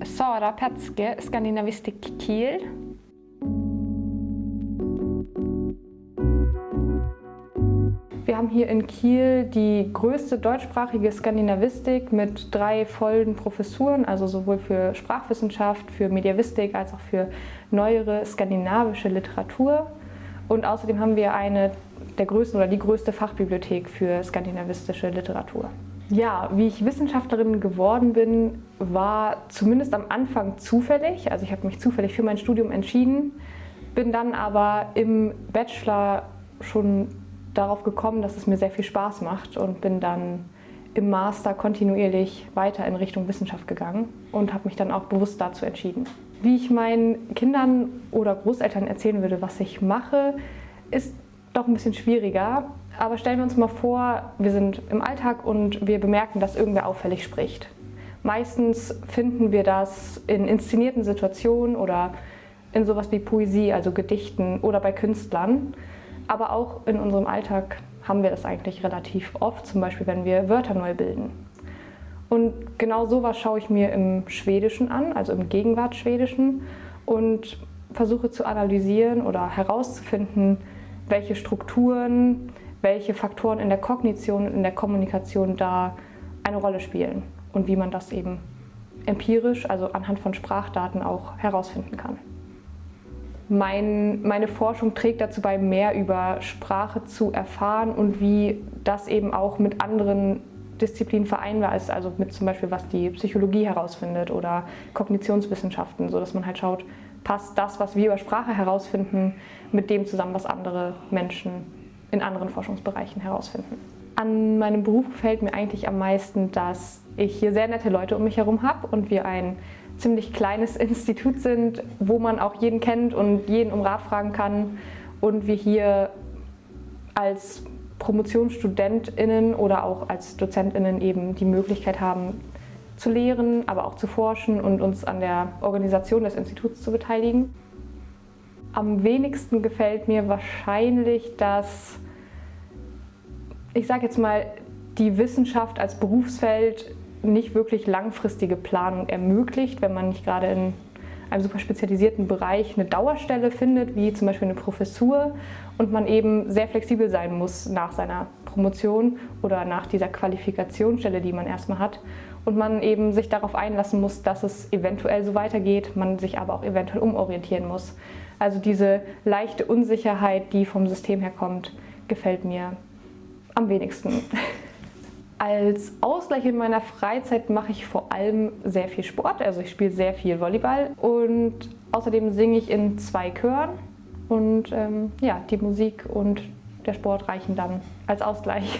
Sara Petske, Skandinavistik Kiel. Wir haben hier in Kiel die größte deutschsprachige Skandinavistik mit 3 vollen Professuren, also sowohl für Sprachwissenschaft, für Mediavistik als auch für neuere skandinavische Literatur. Und außerdem haben wir eine der größten oder die größte Fachbibliothek für skandinavistische Literatur. Ja, wie ich Wissenschaftlerin geworden bin, war zumindest am Anfang zufällig. Also ich habe mich zufällig für mein Studium entschieden, bin dann aber im Bachelor schon darauf gekommen, dass es mir sehr viel Spaß macht und bin dann im Master kontinuierlich weiter in Richtung Wissenschaft gegangen und habe mich dann auch bewusst dazu entschieden. Wie ich meinen Kindern oder Großeltern erzählen würde, was ich mache, ist doch ein bisschen schwieriger. Aber stellen wir uns mal vor, wir sind im Alltag und wir bemerken, dass irgendwer auffällig spricht. Meistens finden wir das in inszenierten Situationen oder in sowas wie Poesie, also Gedichten oder bei Künstlern. Aber auch in unserem Alltag haben wir das eigentlich relativ oft, zum Beispiel wenn wir Wörter neu bilden. Und genau sowas schaue ich mir im Schwedischen an, also im Gegenwartsschwedischen, und versuche zu analysieren oder herauszufinden, welche Strukturen, welche Faktoren in der Kognition und in der Kommunikation da eine Rolle spielen und wie man das eben empirisch, also anhand von Sprachdaten auch herausfinden kann. Meine Forschung trägt dazu bei, mehr über Sprache zu erfahren und wie das eben auch mit anderen Disziplinen vereinbar ist, also mit zum Beispiel, was die Psychologie herausfindet oder Kognitionswissenschaften, sodass man halt schaut, passt das, was wir über Sprache herausfinden, mit dem zusammen, was andere Menschen in anderen Forschungsbereichen herausfinden. An meinem Beruf gefällt mir eigentlich am meisten, dass ich hier sehr nette Leute um mich herum habe und wir ein ziemlich kleines Institut sind, wo man auch jeden kennt und jeden um Rat fragen kann und wir hier als PromotionsstudentInnen oder auch als DozentInnen eben die Möglichkeit haben, zu lehren, aber auch zu forschen und uns an der Organisation des Instituts zu beteiligen. Am wenigsten gefällt mir wahrscheinlich, dass, ich sage jetzt mal, die Wissenschaft als Berufsfeld nicht wirklich langfristige Planung ermöglicht, wenn man nicht gerade in einem super spezialisierten Bereich eine Dauerstelle findet, wie zum Beispiel eine Professur, und man eben sehr flexibel sein muss nach seiner Promotion oder nach dieser Qualifikationsstelle, die man erstmal hat, und man eben sich darauf einlassen muss, dass es eventuell so weitergeht, man sich aber auch eventuell umorientieren muss. Also diese leichte Unsicherheit, die vom System her kommt, gefällt mir am wenigsten. Als Ausgleich in meiner Freizeit mache ich vor allem sehr viel Sport, also ich spiele sehr viel Volleyball und außerdem singe ich in 2 Chören und ja, die Musik und der Sport reichen dann als Ausgleich.